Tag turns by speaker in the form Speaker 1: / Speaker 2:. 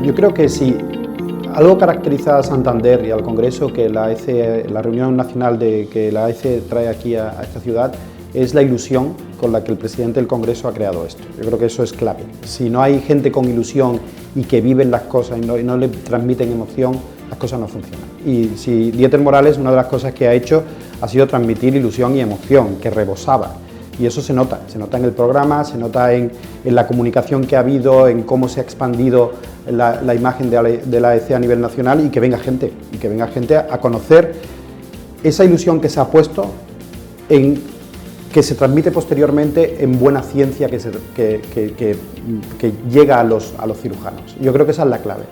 Speaker 1: Yo creo que si algo caracteriza a Santander y al Congreso que la Reunión Nacional que la ECE trae aquí a esta ciudad, es la ilusión con la que el Presidente del Congreso ha creado esto. Yo creo que eso es clave. Si no hay gente con ilusión y que viven las cosas y no le transmiten emoción, las cosas no funcionan. Y si Dieter Morales, una de las cosas que ha hecho ha sido transmitir ilusión y emoción, que rebosaba. Y eso se nota en el programa, se nota en la comunicación que ha habido, en cómo se ha expandido la imagen de la ECE a nivel nacional, y que venga gente a conocer esa ilusión que se ha puesto, que se transmite posteriormente en buena ciencia que llega a los cirujanos. Yo creo que esa es la clave.